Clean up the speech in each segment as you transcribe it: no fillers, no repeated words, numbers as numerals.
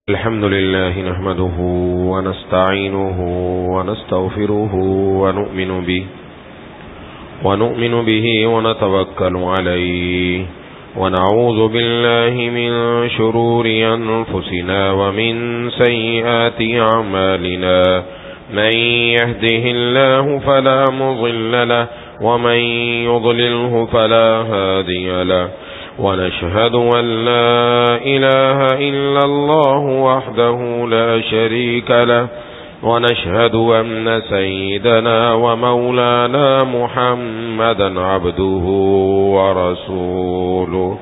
الحمد لله نحمده ونستعينه ونستغفره ونؤمن به ونتوكل عليه ونعوذ بالله من شرور أنفسنا ومن سيئات أعمالنا من يهده الله فلا مضل له ومن يضلله فلا هادي له ونشهد أن لا إله إلا الله وحده لا شريك له ونشهد أن سيدنا ومولانا محمدا عبده ورسوله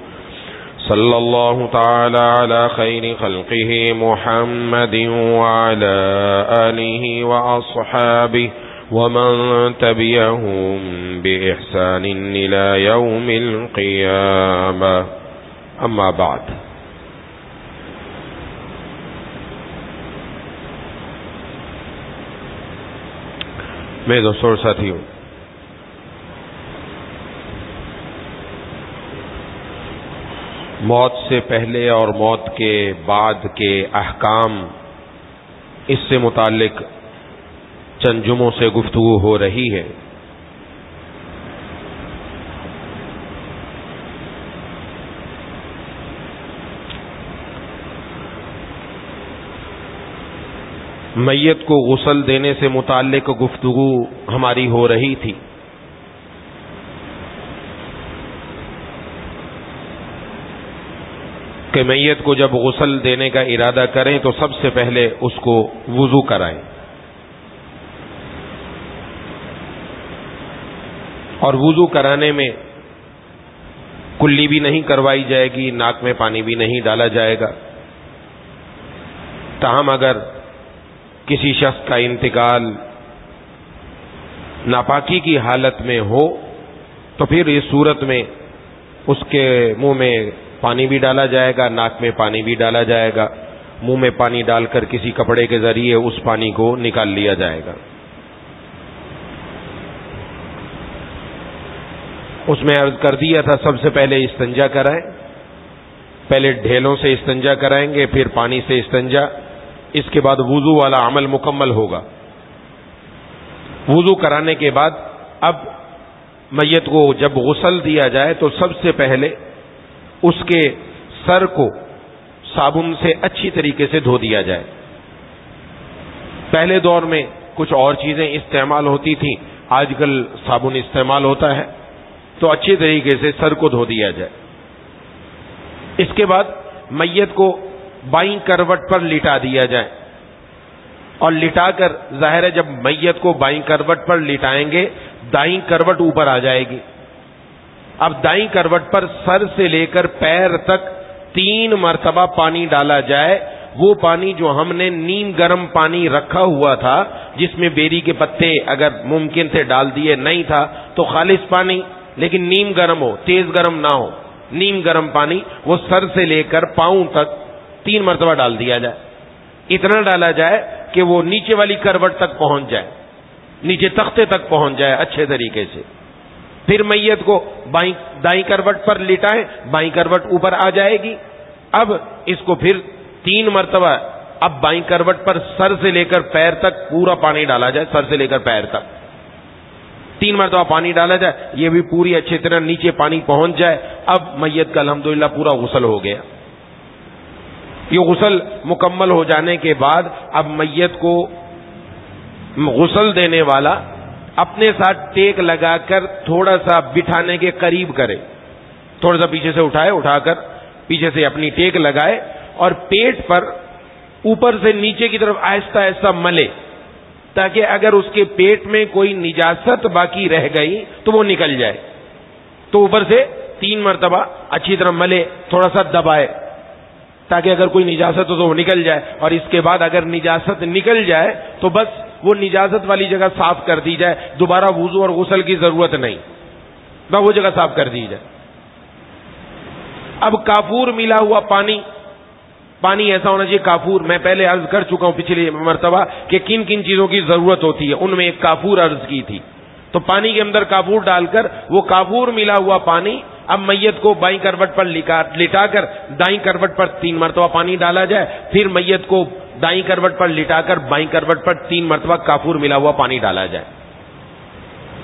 صلى الله تعالى على خير خلقه محمد وعلى آله وأصحابه ومن تبعهم بإحسان إلى يوم القيامة أما بعد میرے دوستوں اور ساتھیوں، موت سے پہلے اور موت کے بعد کے احکام، اس سے متعلق چند جمعوں سے گفتگو ہو رہی ہے۔ میت کو غسل دینے سے متعلق گفتگو ہماری ہو رہی تھی۔ کہ میت کو جب غسل دینے کا ارادہ کریں تو سب سے پہلے اس کو وضو کرائیں، اور وضو کرانے میں کلی بھی نہیں کروائی جائے گی، ناک میں پانی بھی نہیں ڈالا جائے گا۔ تاہم اگر کسی شخص کا انتقال ناپاکی کی حالت میں ہو تو پھر اس صورت میں اس کے منہ میں پانی بھی ڈالا جائے گا، ناک میں پانی بھی ڈالا جائے گا، منہ میں پانی ڈال کر کسی کپڑے کے ذریعے اس پانی کو نکال لیا جائے گا۔ اس میں عرض کر دیا تھا سب سے پہلے استنجا کرائیں، پہلے ڈھیلوں سے استنجا کرائیں گے، پھر پانی سے استنجا، اس کے بعد وضو والا عمل مکمل ہوگا۔ وضو کرانے کے بعد اب میت کو جب غسل دیا جائے تو سب سے پہلے اس کے سر کو صابن سے اچھی طریقے سے دھو دیا جائے۔ پہلے دور میں کچھ اور چیزیں استعمال ہوتی تھیں، آج کل صابن استعمال ہوتا ہے، تو اچھی طریقے سے سر کو دھو دیا جائے۔ اس کے بعد میت کو بائیں کروٹ پر لٹا دیا جائے، اور لٹا کر ظاہر ہے جب میت کو بائیں کروٹ پر لٹائیں گے دائیں کروٹ اوپر آ جائے گی۔ اب دائیں کروٹ پر سر سے لے کر پیر تک 3 مرتبہ پانی ڈالا جائے۔ وہ پانی جو ہم نے نیم گرم پانی رکھا ہوا تھا، جس میں بیری کے پتے اگر ممکن تھے ڈال دیے، نہیں تھا تو خالص پانی، لیکن نیم گرم ہو، تیز گرم نہ ہو، نیم گرم پانی وہ سر سے لے کر پاؤں تک 3 مرتبہ ڈال دیا جائے۔ اتنا ڈالا جائے کہ وہ نیچے والی کروٹ تک پہنچ جائے، نیچے تختے تک پہنچ جائے اچھے طریقے سے۔ پھر میت کو دائیں کروٹ پر لٹائیں، بائیں کروٹ اوپر آ جائے گی۔ اب اس کو پھر 3 مرتبہ اب بائیں کروٹ پر سر سے لے کر پیر تک پورا پانی ڈالا جائے، سر سے لے کر پیر تک 3 مرتبہ پانی ڈالا جائے، یہ بھی پوری اچھی طرح نیچے پانی پہنچ جائے۔ اب میت کا الحمدللہ پورا غسل ہو گیا۔ یہ غسل مکمل ہو جانے کے بعد اب میت کو غسل دینے والا اپنے ساتھ ٹیک لگا کر تھوڑا سا بٹھانے کے قریب کرے، تھوڑا سا پیچھے سے اٹھا کر پیچھے سے اپنی ٹیک لگائے، اور پیٹ پر اوپر سے نیچے کی طرف آہستہ آہستہ ملے، تاکہ اگر اس کے پیٹ میں کوئی نجاست باقی رہ گئی تو وہ نکل جائے۔ تو اوپر سے 3 مرتبہ اچھی طرح ملے، تھوڑا سا دبائے، تاکہ اگر کوئی نجاست ہو تو وہ نکل جائے۔ اور اس کے بعد اگر نجاست نکل جائے تو بس وہ نجاست والی جگہ صاف کر دی جائے، دوبارہ وضو اور غسل کی ضرورت نہیں، بس وہ جگہ صاف کر دی جائے۔ اب کافور ملا ہوا پانی ایسا ہونا چاہیے، کافور، میں پہلے عرض کر چکا ہوں پچھلی مرتبہ کہ کن کن چیزوں کی ضرورت ہوتی ہے، ان میں ایک کافور عرض کی تھی۔ تو پانی کے اندر کافور ڈال کر وہ کافور ملا ہوا پانی اب میت کو بائیں کروٹ پر لٹا کر دائیں کروٹ پر 3 مرتبہ پانی ڈالا جائے، پھر میت کو دائیں کروٹ پر لٹا کر بائیں کروٹ پر 3 مرتبہ کافور ملا ہوا پانی ڈالا جائے،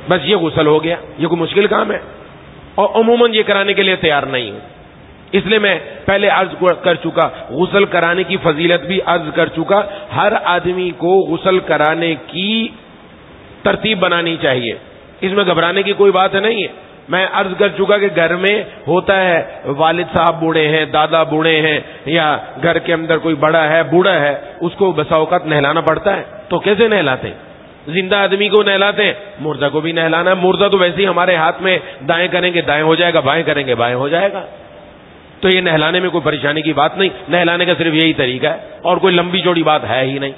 بس یہ غسل ہو گیا۔ یہ کوئی مشکل کام ہے؟ اور عموماً یہ کرانے کے لیے تیار نہیں ہوں، اس لیے میں پہلے عرض کر چکا، غسل کرانے کی فضیلت بھی عرض کر چکا۔ ہر آدمی کو غسل کرانے کی ترتیب بنانی چاہیے، اس میں گھبرانے کی کوئی بات نہیں ہے۔ میں عرض کر چکا کہ گھر میں ہوتا ہے والد صاحب بوڑھے ہیں، دادا بوڑھے ہیں، یا گھر کے اندر کوئی بڑا ہے، بوڑھا ہے، اس کو بسا اوقات نہلانا پڑتا ہے، تو کیسے نہلاتے ہیں؟ زندہ آدمی کو نہلاتے ہیں، مردہ کو بھی نہلانا ہے۔ مردہ تو ویسے ہی ہمارے ہاتھ میں دائیں کریں گے دائیں ہو جائے گا، بائیں کریں گے بائیں ہو جائے گا، تو یہ نہلانے میں کوئی پریشانی کی بات نہیں، نہلانے کا صرف یہی طریقہ ہے اور کوئی لمبی چوڑی بات ہے ہی نہیں۔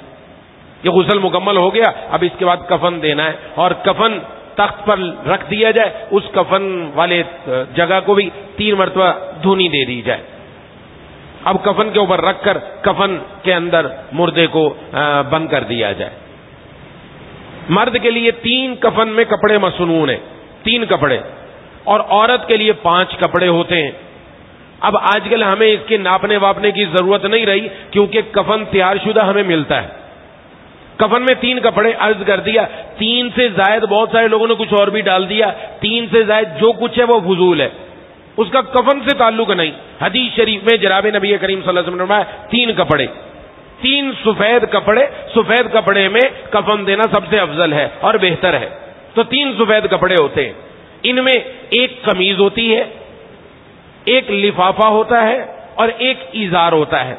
یہ غسل مکمل ہو گیا، اب اس کے بعد کفن دینا ہے، اور کفن تخت پر رکھ دیا جائے، اس کفن والے جگہ کو بھی 3 مرتبہ دھونی دے دی جائے۔ اب کفن کے اوپر رکھ کر کفن کے اندر مردے کو بند کر دیا جائے۔ مرد کے لیے 3 کفن میں کپڑے مصنون ہیں، 3 کپڑے، اور عورت کے لیے 5 کپڑے ہوتے ہیں۔ اب آج کل ہمیں اس کے ناپنے واپنے کی ضرورت نہیں رہی، کیونکہ کفن تیار شدہ ہمیں ملتا ہے۔ کفن میں 3 کپڑے عرض کر دیا، 3 سے زائد بہت سارے لوگوں نے کچھ اور بھی ڈال دیا، 3 سے زائد جو کچھ ہے وہ فضول ہے، اس کا کفن سے تعلق نہیں۔ حدیث شریف میں جناب نبی کریم صلی اللہ علیہ وسلم نے فرمایا 3 کپڑے، 3 سفید کپڑے، سفید کپڑے میں کفن دینا سب سے افضل ہے اور بہتر ہے۔ تو 3 سفید کپڑے ہوتے ہیں، ان میں ایک قمیض ہوتی ہے، ایک لفافہ ہوتا ہے، اور ایک ازار ہوتا ہے۔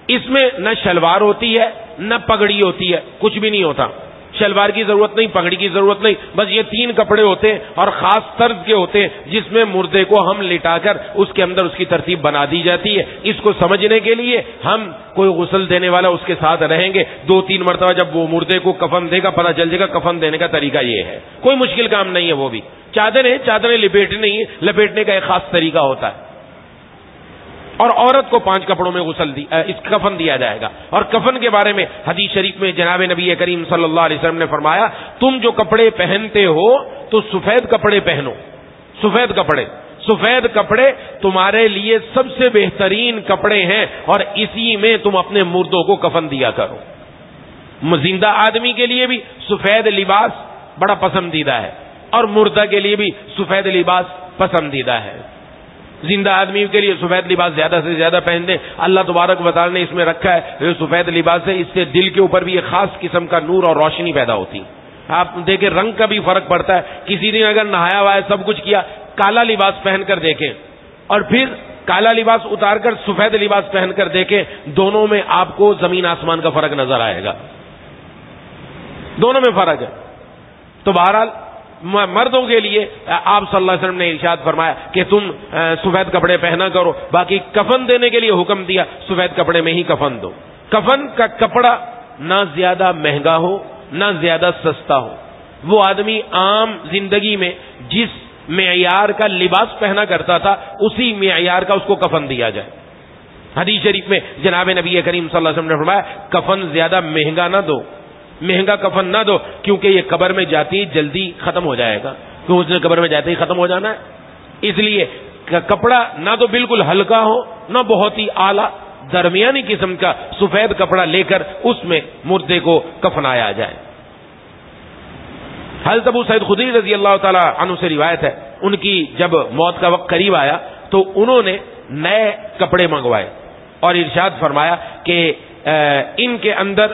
اس میں نہ شلوار ہوتی ہے نہ پگڑی ہوتی ہے، کچھ بھی نہیں ہوتا، شلوار کی ضرورت نہیں، پگڑی کی ضرورت نہیں، بس یہ 3 کپڑے ہوتے ہیں، اور خاص طرز کے ہوتے ہیں جس میں مردے کو ہم لٹا کر اس کے اندر اس کی ترتیب بنا دی جاتی ہے۔ اس کو سمجھنے کے لیے ہم کوئی غسل دینے والا اس کے ساتھ رہیں گے، 2-3 مرتبہ جب وہ مردے کو کفن دے گا پتہ چل جائے گا کفن دینے کا طریقہ یہ ہے، کوئی مشکل کام نہیں ہے۔ وہ بھی چادریں لپیٹنے کا ایک خاص طریقہ ہوتا ہے۔ اور عورت کو 5 کپڑوں میں اس کفن دیا جائے گا۔ اور کفن کے بارے میں حدیث شریف میں جناب نبی کریم صلی اللہ علیہ وسلم نے فرمایا، تم جو کپڑے پہنتے ہو تو سفید کپڑے پہنو، سفید کپڑے تمہارے لیے سب سے بہترین کپڑے ہیں، اور اسی میں تم اپنے مردوں کو کفن دیا کرو۔ زندہ آدمی کے لیے بھی سفید لباس بڑا پسندیدہ ہے، اور مردہ کے لیے بھی سفید لباس پسندیدہ ہے۔ زندہ آدمی کے لیے سفید لباس زیادہ سے زیادہ پہن دیں، اللہ تبارک و تعالی نے اس میں رکھا ہے یہ سفید لباس ہے، اس سے دل کے اوپر بھی ایک خاص قسم کا نور اور روشنی پیدا ہوتی ہے۔ آپ دیکھیں رنگ کا بھی فرق پڑتا ہے، کسی دن اگر نہایا ہوا ہے سب کچھ کیا، کالا لباس پہن کر دیکھیں، اور پھر کالا لباس اتار کر سفید لباس پہن کر دیکھیں، دونوں میں آپ کو زمین آسمان کا فرق نظر آئے گا، دونوں میں فرق ہے۔ تو بہرحال مردوں کے لیے آپ صلی اللہ علیہ وسلم نے ارشاد فرمایا کہ تم سفید کپڑے پہنا کرو، باقی کفن دینے کے لیے حکم دیا سفید کپڑے میں ہی کفن دو۔ کفن کا کپڑا نہ زیادہ مہنگا ہو نہ زیادہ سستا ہو، وہ آدمی عام زندگی میں جس معیار کا لباس پہنا کرتا تھا اسی معیار کا اس کو کفن دیا جائے۔ حدیث شریف میں جناب نبی کریم صلی اللہ علیہ وسلم نے فرمایا کفن زیادہ مہنگا نہ دو، مہنگا کفن نہ دو، کیونکہ یہ قبر میں جاتی جلدی ختم ہو جائے گا، کیونکہ اس نے قبر میں جاتے ہی ختم ہو جانا ہے۔ اس لیے کپڑا نہ تو بالکل ہلکا ہو نہ بہت ہی اعلیٰ، درمیانی قسم کا سفید کپڑا لے کر اس میں مردے کو کفنایا جائے۔ حضرت ابو سعید خدری رضی اللہ تعالی عنہ سے روایت ہے، ان کی جب موت کا وقت قریب آیا تو انہوں نے نئے کپڑے منگوائے اور ارشاد فرمایا کہ ان کے اندر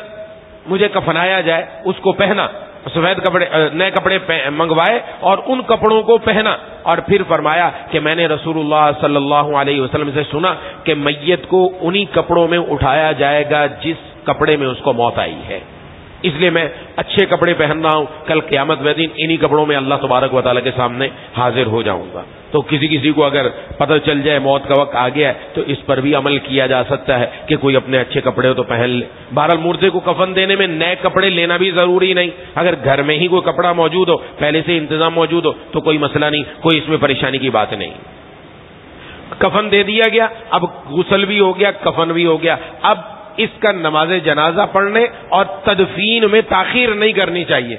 مجھے کفنایا جائے، اس کو پہنا، سفید کپڑے نئے کپڑے منگوائے اور ان کپڑوں کو پہنا، اور پھر فرمایا کہ میں نے رسول اللہ صلی اللہ علیہ وسلم سے سنا کہ میت کو انہی کپڑوں میں اٹھایا جائے گا جس کپڑے میں اس کو موت آئی ہے، اس لیے میں اچھے کپڑے پہن رہا ہوں، کل قیامت کے دن انہی کپڑوں میں اللہ تبارک و تعالیٰ کے سامنے حاضر ہو جاؤں گا۔ تو کسی کو اگر پتہ چل جائے موت کا وقت آ گیا ہے تو اس پر بھی عمل کیا جا سکتا ہے کہ کوئی اپنے اچھے کپڑے ہو تو پہن لے۔ بہرحال مردے کو کفن دینے میں نئے کپڑے لینا بھی ضروری نہیں، اگر گھر میں ہی کوئی کپڑا موجود ہو، پہلے سے انتظام موجود ہو تو کوئی مسئلہ نہیں، کوئی اس میں پریشانی کی بات نہیں۔ کفن دے دیا گیا، اب غسل بھی ہو گیا، کفن بھی ہو گیا، اب اس کا نماز جنازہ پڑھنے اور تدفین میں تاخیر نہیں کرنی چاہیے۔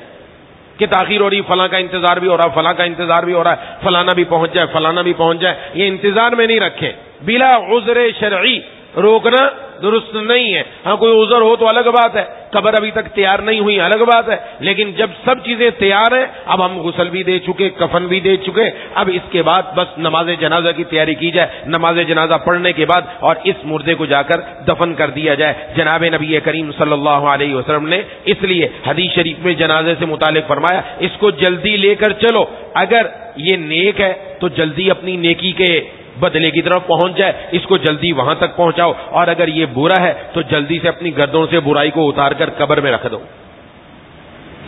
کہ تاخیر ہو رہی، فلاں کا انتظار بھی ہو رہا، فلاں کا انتظار بھی ہو رہا ہے، فلانا بھی پہنچ جائے، فلانا بھی پہنچ جائے، یہ انتظار میں نہیں رکھیں. بلا عذر شرعی روکنا درست نہیں ہے. ہاں کوئی عذر ہو تو الگ بات ہے، قبر ابھی تک تیار نہیں ہوئی الگ بات ہے، لیکن جب سب چیزیں تیار ہیں، اب ہم غسل بھی دے چکے، کفن بھی دے چکے، اب اس کے بعد بس نماز جنازہ کی تیاری کی جائے. نماز جنازہ پڑھنے کے بعد اور اس مردے کو جا کر دفن کر دیا جائے. جناب نبی کریم صلی اللہ علیہ وسلم نے اس لیے حدیث شریف میں جنازے سے متعلق فرمایا اس کو جلدی لے کر چلو. اگر یہ نیک ہے تو جلدی اپنی نیکی کے بدلے کی طرف پہنچ جائے، اس کو جلدی وہاں تک پہنچاؤ، اور اگر یہ برا ہے تو جلدی سے اپنی گردوں سے برائی کو اتار کر قبر میں رکھ دو.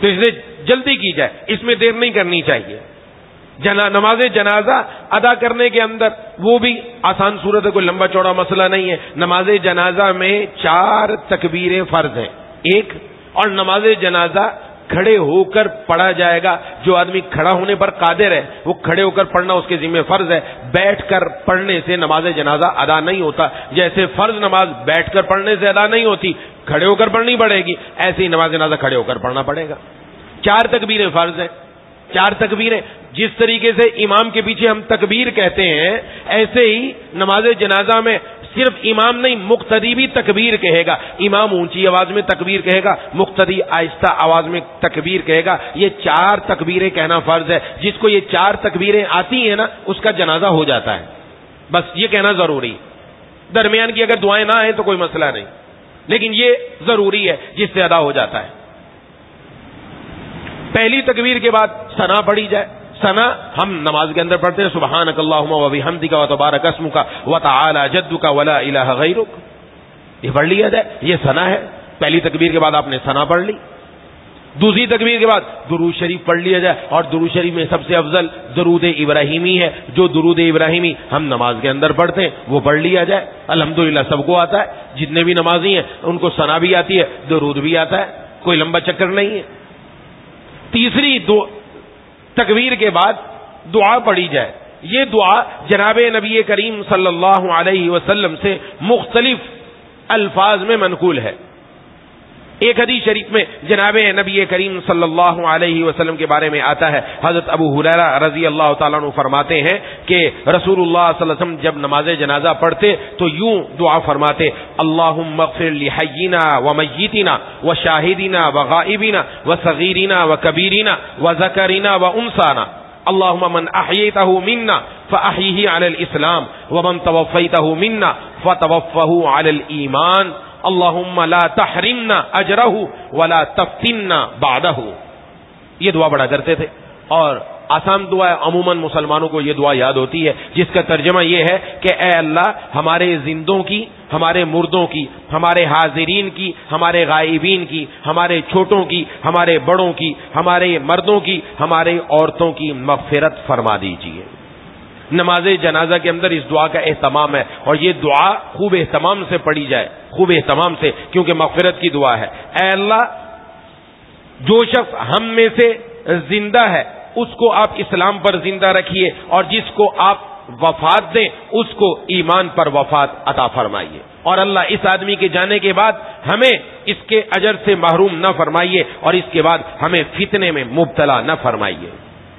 تو اس لیے جلدی کی جائے، اس میں دیر نہیں کرنی چاہیے. نماز جنازہ ادا کرنے کے اندر وہ بھی آسان صورت ہے، کوئی لمبا چوڑا مسئلہ نہیں ہے. نماز جنازہ میں 4 تکبیریں فرض ہیں. ایک، اور نماز جنازہ کھڑے ہو کر پڑھا جائے گا. جو آدمی کھڑا ہونے پر قادر ہے وہ کھڑے ہو کر پڑھنا اس کے ذمہ فرض ہے. بیٹھ کر پڑھنے سے نماز جنازہ ادا نہیں ہوتا. جیسے فرض نماز بیٹھ کر پڑھنے سے ادا نہیں ہوتی، کھڑے ہو کر پڑھنی پڑے گی، ایسے ہی نماز جنازہ کھڑے ہو کر پڑھنا پڑے گا. 4 تکبیریں فرض ہیں. 4 تکبیریں جس طریقے سے امام کے پیچھے ہم تکبیر کہتے ہیں، ایسے ہی نماز جنازہ میں صرف امام نہیں، مقتدی بھی تکبیر کہے گا. امام اونچی آواز میں تکبیر کہے گا، مقتدی آہستہ آواز میں تکبیر کہے گا. یہ 4 تکبیریں کہنا فرض ہے. جس کو یہ 4 تکبیریں آتی ہیں نا، اس کا جنازہ ہو جاتا ہے. بس یہ کہنا ضروری. درمیان کی اگر دعائیں نہ آئیں تو کوئی مسئلہ نہیں، لیکن یہ ضروری ہے جس سے ادا ہو جاتا ہے. پہلی تکبیر کے بعد ثنا پڑھی جائے. ثنا ہم نماز کے اندر پڑھتے ہیں سبحانک اللہم و بحمدک و تبارک اسمک و تعالی جدک ولا الہ غیرک. یہ پڑھ لیا جائے، یہ ثنا ہے. پہلی تکبیر کے بعد آپ نے ثنا پڑھ لی. دوسری تکبیر کے بعد درود شریف پڑھ لیا جائے، اور درود شریف میں سب سے افضل درود ابراہیمی ہے. جو درود ابراہیمی ہم نماز کے اندر پڑھتے ہیں وہ پڑھ لیا جائے. الحمدللہ سب کو آتا ہے، جتنے بھی نمازی ہیں ان کو ثنا بھی آتی ہے، درود بھی آتا ہے، کوئی لمبا چکر نہیں ہے. تیسری تکبیر کے بعد دعا پڑھی جائے. یہ دعا جناب نبی کریم صلی اللہ علیہ وسلم سے مختلف الفاظ میں منقول ہے. ایک حدیث شریف میں جناب نبی کریم صلی اللہ علیہ وسلم کے بارے میں آتا ہے، حضرت ابو ہریرہ رضی اللہ تعالیٰ عنہ فرماتے ہیں کہ رسول اللہ صلی اللہ علیہ وسلم جب نماز جنازہ پڑھتے تو یوں دعا فرماتے: اللہم اغفر لحینا و میتنا و شاہدینا و غائبینا و صغیرنا و کبیرنا و ذکرنا و انثانا. اللہم من احییتہ منا فاحیہ علی الاسلام ومن توفیتہ منا فتوفہ علی الایمان. اللہم لا تحرمنا اجرہ ولا تفتنا بعدہ. یہ دعا پڑھا کرتے تھے، اور آسان دعا ہے، عموماً مسلمانوں کو یہ دعا یاد ہوتی ہے، جس کا ترجمہ یہ ہے کہ اے اللہ، ہمارے زندوں کی، ہمارے مردوں کی، ہمارے حاضرین کی، ہمارے غائبین کی، ہمارے چھوٹوں کی، ہمارے بڑوں کی، ہمارے مردوں کی، ہمارے عورتوں کی مغفرت فرما دیجیے. نماز جنازہ کے اندر اس دعا کا اہتمام ہے، اور یہ دعا خوب اہتمام سے پڑھی جائے، خوب اہتمام سے، کیونکہ مغفرت کی دعا ہے. اے اللہ، جو شخص ہم میں سے زندہ ہے اس کو آپ اسلام پر زندہ رکھیے، اور جس کو آپ وفات دیں اس کو ایمان پر وفات عطا فرمائیے. اور اللہ، اس آدمی کے جانے کے بعد ہمیں اس کے اجر سے محروم نہ فرمائیے، اور اس کے بعد ہمیں فتنے میں مبتلا نہ فرمائیے.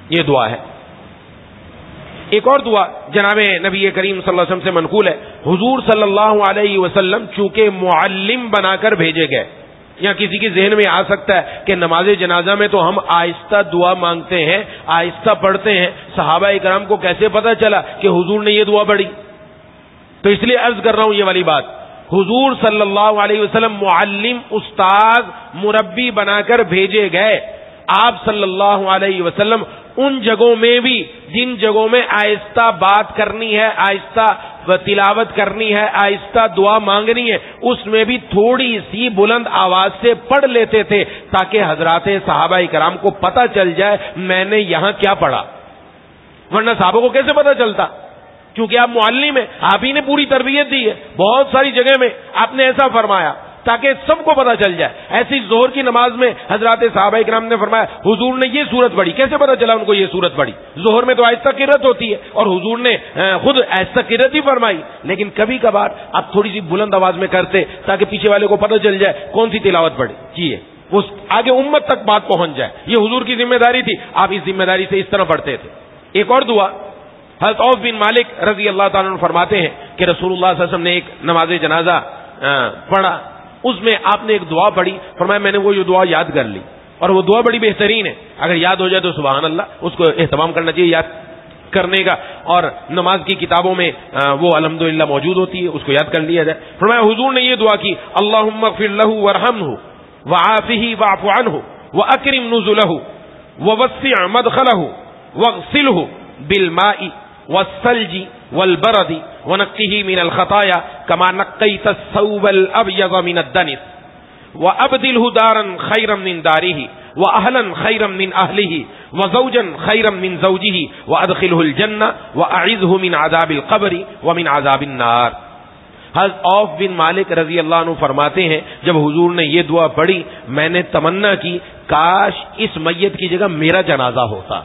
یہ دعا ہے. ایک اور دعا جناب نبی کریم صلی اللہ علیہ وسلم سے منقول ہے. حضور صلی اللہ علیہ وسلم چونکہ معلم بنا کر بھیجے گئے، یا کسی کے ذہن میں آ سکتا ہے کہ نماز جنازہ میں تو ہم آہستہ دعا مانگتے ہیں، آہستہ پڑھتے ہیں، صحابہ کرام کو کیسے پتا چلا کہ حضور نے یہ دعا پڑھی؟ تو اس لیے عرض کر رہا ہوں یہ والی بات. حضور صلی اللہ علیہ وسلم معلم، استاد، مربی بنا کر بھیجے گئے. آپ صلی اللہ علیہ وسلم ان جگہوں میں بھی جن جگہوں میں آہستہ بات کرنی ہے، آہستہ تلاوت کرنی ہے، آہستہ دعا مانگنی ہے، اس میں بھی تھوڑی سی بلند آواز سے پڑھ لیتے تھے، تاکہ حضرات صحابہ کرام کو پتہ چل جائے میں نے یہاں کیا پڑھا. ورنہ صحابہ کو کیسے پتہ چلتا؟ کیونکہ آپ معلم ہیں، آپ ہی نے پوری تربیت دی ہے. بہت ساری جگہ میں آپ نے ایسا فرمایا تاکہ سب کو پتا چل جائے. ایسی ظہر کی نماز میں حضرات صحابہ کرام نے فرمایا حضور نے یہ سورت پڑھی. کیسے پتا چلا ان کو یہ سورت پڑھی؟ ظہر میں تو آہستہ قرات ہوتی ہے، اور حضور نے خود آہستہ قرات ہی فرمائی. لیکن کبھی کبھار آپ تھوڑی سی بلند آواز میں کرتے تاکہ پیچھے والے کو پتا چل جائے کون سی تلاوت پڑھی. جی وہ آگے امت تک بات پہنچ جائے. یہ حضور کی ذمہ داری تھی. آپ اس ذمہ داری سے اس طرح پڑھتے تھے. ایک اور دعا حضرت عوف بن مالک رضی اللہ تعالیٰ عنہ فرماتے ہیں کہ رسول اللہ صلی اللہ علیہ وسلم نے ایک نماز جنازہ پڑھا, اس میں آپ نے ایک دعا پڑھی, فرمایا میں نے وہ یہ دعا یاد کر لی, اور وہ دعا بڑی بہترین ہے, اگر یاد ہو جائے تو سبحان اللہ, اس کو اہتمام کرنا چاہیے یاد کرنے کا, اور نماز کی کتابوں میں وہ الحمدللہ موجود ہوتی ہے, اس کو یاد کر لیا جائے. فرمایا حضور نے یہ دعا کی, اللہم اغفر لہ وارحمہ وعافہ واعف عنہ واکرم نزلہ ووسع مدخلہ واغسلہ بالماء والثلج والبرد ونقه من الخطايا كما نقيت الثوب الابيض من الدنس وابدله دارا خيرا من داره واهلا خيرا من اهله وزوجا خيرا من زوجه وادخله الجنه واعذه من عذاب القبر ومن عذاب النار. حضرت عوف بن مالک رضی اللہ عنہ فرماتے ہیں جب حضور نے یہ دعا پڑھی میں نے تمنا کی کاش اس میت کی جگہ میرا جنازہ ہوتا.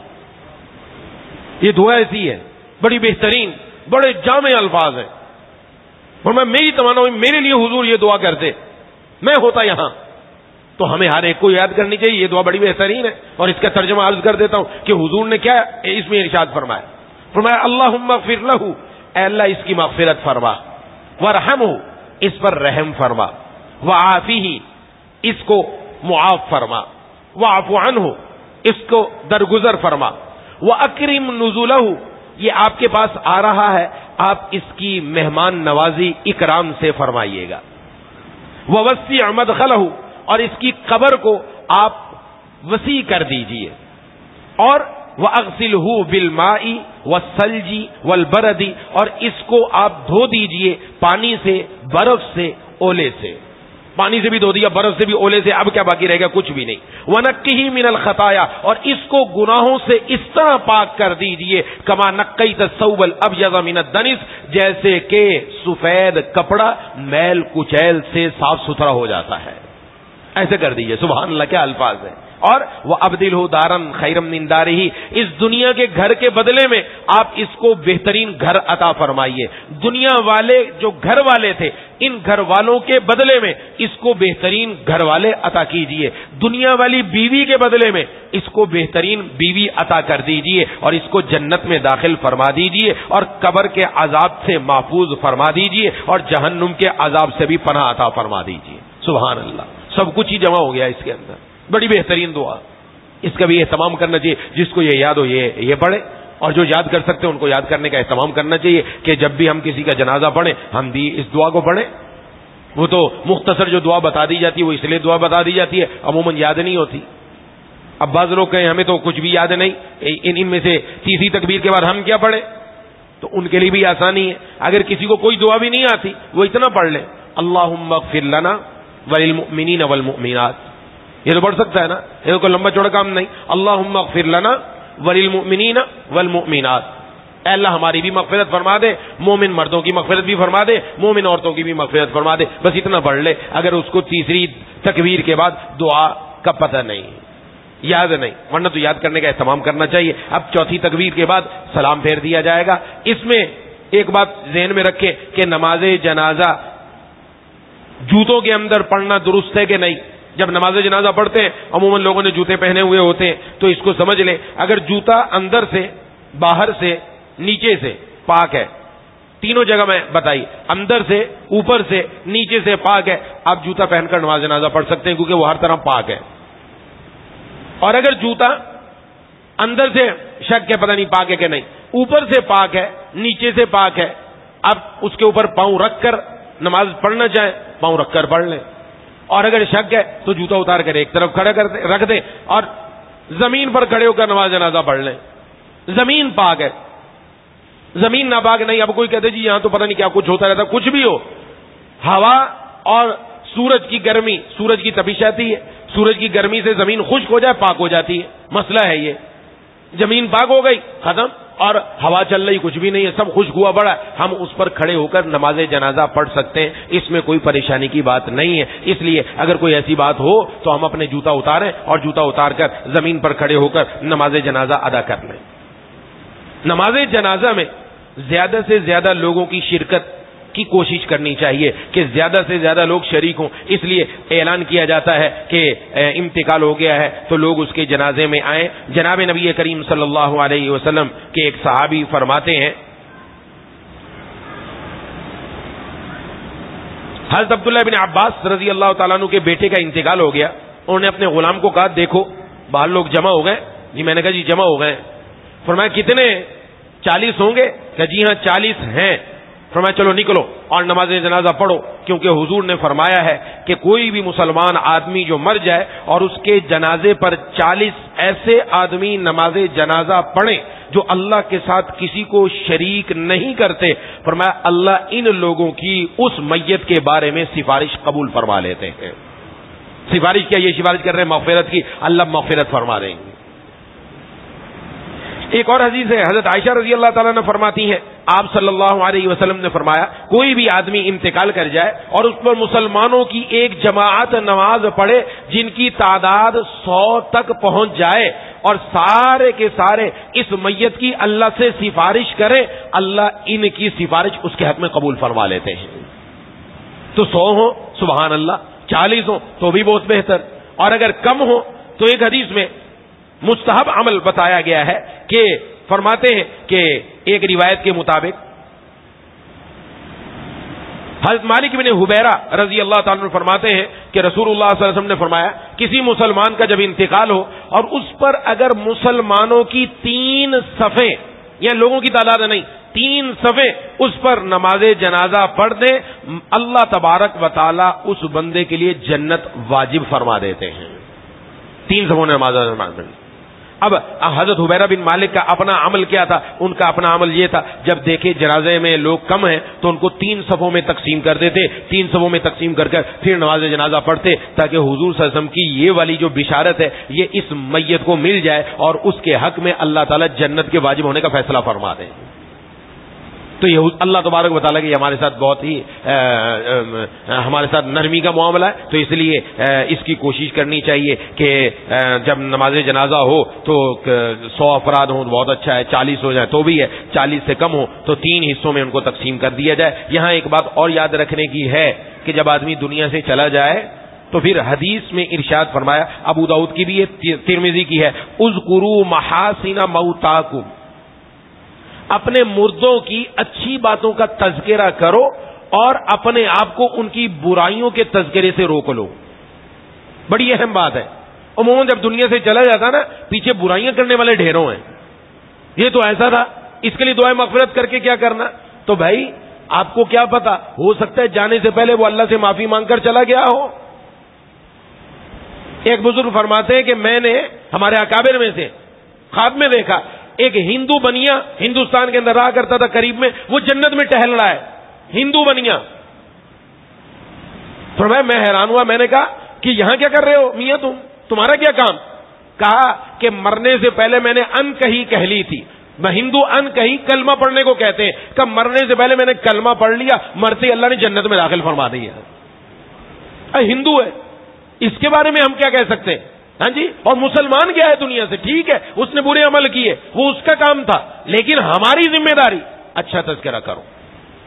یہ دعا ایسی ہے بڑی بہترین, بڑے جامع الفاظ ہیں, اور میں میری تمنا ہوئی میرے لیے حضور یہ دعا کرتے, میں ہوتا یہاں. تو ہمیں ہر ایک کو یاد کرنی چاہیے, یہ دعا بڑی بہترین ہے. اور اس کا ترجمہ عرض کر دیتا ہوں کہ حضور نے کیا اس میں ارشاد فرمایا, فرمایا اللہم اغفر لہ, اے اللہ اس کی مغفرت فرما, وارحمہ اس پر رحم فرما, وعافہ اس کو معاف فرما, واعف عنہ اس کو درگزر فرما, واکرم نزلہ یہ آپ کے پاس آ رہا ہے آپ اس کی مہمان نوازی اکرام سے فرمائیے گا, ووسع مدخلہ اور اس کی قبر کو آپ وسیع کر دیجئے, اور وَأَغْسِلْهُ بِالْمَاءِ وَالثَّلْجِ وَالْبَرَدِ اور اس کو آپ دھو دیجئے پانی سے, برف سے, اولے سے. پانی سے بھی دھو دیا, برف سے بھی, اولے سے, اب کیا باقی رہے گا, کچھ بھی نہیں. وَنَقِّهِ مِنَ الْخَطَايَا اور اس کو گناہوں سے اس طرح پاک کر دیجئے كَمَا نَقَّيْتَ الثَّوْبَ الْأَبْيَضَ مِنَ الدَّنِسِ جیسے کہ سفید کپڑا میل کچیل سے صاف ستھرا ہو جاتا ہے, ایسے کر دیجئے. سبحان اللہ, کیا الفاظ ہیں. اور وَأَبْدِلْهُ دَارًا خَيْرًا مِنْ دَارِهِ اس دنیا کے گھر کے بدلے میں آپ اس کو بہترین گھر عطا فرمائیے. دنیا والے جو گھر والے تھے ان گھر والوں کے بدلے میں اس کو بہترین گھر والے عطا کیجئے. دنیا والی بیوی کے بدلے میں اس کو بہترین بیوی عطا کر دیجئے, اور اس کو جنت میں داخل فرما دیجئے, اور قبر کے عذاب سے محفوظ فرما دیجئے, اور جہنم کے عذاب سے بھی پناہ عطا فرما دیجئے. سبحان اللہ, سب کچھ ہی جمع ہو گیا اس کے اندر. بڑی بہترین دعا, اس کا بھی اہتمام کرنا چاہیے. جس کو یہ یاد ہو یہ پڑھے, اور جو یاد کر سکتے ہیں ان کو یاد کرنے کا اہتمام کرنا چاہیے کہ جب بھی ہم کسی کا جنازہ پڑھیں ہم بھی اس دعا کو پڑھیں. وہ تو مختصر جو دعا بتا دی جاتی ہے وہ اس لیے دعا بتا دی جاتی ہے عموماً یاد نہیں ہوتی. اب بعض لوگ کہیں ہمیں تو کچھ بھی یاد نہیں, ان میں سے تیسری تکبیر کے بعد ہم کیا پڑھیں, تو ان کے لیے بھی آسانی ہے. اگر کسی کو کوئی دعا بھی نہیں آتی وہ اتنا پڑھ لیں, اللہم اغفر لنا وللمؤمنین والمؤمنات. یہ تو پڑھ سکتا ہے نا, یہ تو کوئی لمبا چوڑا کام نہیں. اللہم اغفر لنا وللمؤمنین والمؤمنات, اے اللہ ہماری بھی مغفرت فرما دے, مومن مردوں کی مغفرت بھی فرما دے, مومن عورتوں کی بھی مغفرت فرما دے. بس اتنا پڑھ لے. اگر اس کو تیسری تکبیر کے بعد دعا کا پتہ نہیں, یاد نہیں, ورنہ تو یاد کرنے کا اہتمام کرنا چاہیے. اب چوتھی تکبیر کے بعد سلام پھیر دیا جائے گا. اس میں ایک بات ذہن میں رکھے کہ نماز جنازہ جوتوں کے اندر پڑھنا درست ہے کہ نہیں. جب نماز جنازہ پڑھتے ہیں عموماً لوگوں نے جوتے پہنے ہوئے ہوتے ہیں, تو اس کو سمجھ لیں اگر جوتا اندر سے, باہر سے, نیچے سے پاک ہے, تینوں جگہ میں بتائی, اندر سے, اوپر سے, نیچے سے پاک ہے, آپ جوتا پہن کر نماز جنازہ پڑھ سکتے ہیں کیونکہ وہ ہر طرح پاک ہے. اور اگر جوتا اندر سے شک ہے پتہ نہیں پاک ہے کہ نہیں, اوپر سے پاک ہے, نیچے سے پاک ہے, اب اس کے اوپر پاؤں رکھ کر نماز پڑھنا چاہیں پاؤں رکھ کر پڑھ لیں. اور اگر شک ہے تو جوتا اتار کر ایک طرف کھڑا کر رکھ دیں اور زمین پر کھڑے ہو کر نماز جنازہ پڑھ لیں. زمین پاک ہے, زمین ناپاک نہیں. اب کوئی کہتے جی یہاں تو پتہ نہیں کیا کچھ ہوتا رہتا, کچھ بھی ہو, ہوا اور سورج کی گرمی, سورج کی تپش آتی ہے, سورج کی گرمی سے زمین خشک ہو جائے پاک ہو جاتی ہے. مسئلہ ہے یہ, زمین پاک ہو گئی ختم, اور ہوا چل رہی کچھ بھی نہیں ہے, سب خشک ہوا پڑا, ہم اس پر کھڑے ہو کر نماز جنازہ پڑھ سکتے ہیں. اس میں کوئی پریشانی کی بات نہیں ہے. اس لیے اگر کوئی ایسی بات ہو تو ہم اپنے جوتا اتاریں اور جوتا اتار کر زمین پر کھڑے ہو کر نماز جنازہ ادا کر لیں. نماز جنازہ میں زیادہ سے زیادہ لوگوں کی شرکت کی کوشش کرنی چاہیے کہ زیادہ سے زیادہ لوگ شریک ہوں. اس لیے اعلان کیا جاتا ہے کہ انتقال ہو گیا ہے تو لوگ اس کے جنازے میں آئیں. جناب نبی کریم صلی اللہ علیہ وسلم کے ایک صحابی فرماتے ہیں, حضرت عبداللہ بن عباس رضی اللہ تعالیٰ عنہ کے بیٹے کا انتقال ہو گیا. انہوں نے اپنے غلام کو کہا دیکھو باہر لوگ جمع ہو گئے. جی میں نے کہا جی جمع ہو گئے. فرمایا کتنے؟ 40 ہوں گے؟ کہ جی ہاں 40 ہیں. فرمایا چلو نکلو اور نماز جنازہ پڑھو, کیونکہ حضور نے فرمایا ہے کہ کوئی بھی مسلمان آدمی جو مر جائے اور اس کے جنازے پر 40 ایسے آدمی نماز جنازہ پڑھیں جو اللہ کے ساتھ کسی کو شریک نہیں کرتے, فرمایا اللہ ان لوگوں کی اس میت کے بارے میں سفارش قبول فرما لیتے ہیں. سفارش کیا؟ یہ سفارش کر رہے ہیں مغفرت کی, اللہ مغفرت فرما دیں گے. ایک اور حدیث ہے, حضرت عائشہ رضی اللہ تعالیٰ نے فرماتی ہیں آپ صلی اللہ علیہ وسلم نے فرمایا کوئی بھی آدمی انتقال کر جائے اور اس پر مسلمانوں کی ایک جماعت نماز پڑھے جن کی تعداد 100 تک پہنچ جائے اور سارے کے سارے اس میت کی اللہ سے سفارش کریں, اللہ ان کی سفارش اس کے حق میں قبول فرما لیتے ہیں. تو 100 ہو سبحان اللہ, 40 ہو تو بھی بہت بہتر, اور اگر کم ہو تو ایک حدیث میں مستحب عمل بتایا گیا ہے کہ فرماتے ہیں کہ ایک روایت کے مطابق حضرت مالک بن حبیرہ رضی اللہ تعالیٰ عنہ فرماتے ہیں کہ رسول اللہ صلی اللہ علیہ وسلم نے فرمایا کسی مسلمان کا جب انتقال ہو اور اس پر اگر مسلمانوں کی 3 صفیں یا لوگوں کی تعداد نہیں 3 صفیں اس پر نماز جنازہ پڑھ دیں, اللہ تبارک و تعالی اس بندے کے لیے جنت واجب فرما دیتے ہیں. 3 صفوں نے نماز پڑھ. اب حضرت حبیرہ بن مالک کا اپنا عمل کیا تھا؟ ان کا اپنا عمل یہ تھا جب دیکھے جنازے میں لوگ کم ہیں تو ان کو 3 صفوں میں تقسیم کر دیتے, 3 صفوں میں تقسیم کر کر پھر نماز جنازہ پڑھتے تاکہ حضور صلی اللہ علیہ وسلم کی یہ والی جو بشارت ہے یہ اس میت کو مل جائے اور اس کے حق میں اللہ تعالیٰ جنت کے واجب ہونے کا فیصلہ فرما دیں. تو یہ اللہ تبارک و تعالیٰ کی ہمارے ساتھ بہت ہی ہمارے ساتھ نرمی کا معاملہ ہے, تو اس لیے اس کی کوشش کرنی چاہیے کہ جب نماز جنازہ ہو تو 100 افراد ہوں تو بہت اچھا ہے, 40 ہو جائے تو بھی ہے, 40 سے کم ہو تو 3 حصوں میں ان کو تقسیم کر دیا جائے. یہاں ایک بات اور یاد رکھنے کی ہے کہ جب آدمی دنیا سے چلا جائے تو پھر حدیث میں ارشاد فرمایا, ابو داؤد کی بھی ہے ترمذی کی ہے, اذکروا محاسن موتاکم, اپنے مردوں کی اچھی باتوں کا تذکرہ کرو اور اپنے آپ کو ان کی برائیوں کے تذکرے سے روک لو. بڑی اہم بات ہے. عموماً جب دنیا سے چلا جاتا نا پیچھے برائیاں کرنے والے ڈھیروں ہیں, یہ تو ایسا تھا اس کے لیے دعائیں مغفرت کر کے کیا کرنا. تو بھائی آپ کو کیا پتا, ہو سکتا ہے جانے سے پہلے وہ اللہ سے معافی مانگ کر چلا گیا ہو. ایک بزرگ فرماتے ہیں کہ میں نے ہمارے اکابر میں سے خواب میں دیکھا ایک ہندو بنیا ہندوستان کے اندر رہا کرتا تھا قریب میں, وہ جنت میں ٹہل رہا ہے, ہندو بنیا. فرمایا میں حیران ہوا, میں نے کہا کہ یہاں کیا کر رہے ہو میاں, تمہارا کیا کام؟ کہا کہ مرنے سے پہلے میں نے ان کہی کہہ لی تھی. میں ہندو ان کہی کلمہ پڑھنے کو کہتے ہیں, کہ مرنے سے پہلے میں نے کلمہ پڑھ لیا, مرتے اللہ نے جنت میں داخل فرما دیا. ہندو ہے, اس کے بارے میں ہم کیا کہہ سکتے ہیں؟ ہاں جی. اور مسلمان کیا ہے دنیا سے, ٹھیک ہے اس نے برے عمل کیے وہ اس کا کام تھا, لیکن ہماری ذمہ داری اچھا تذکرہ کرو.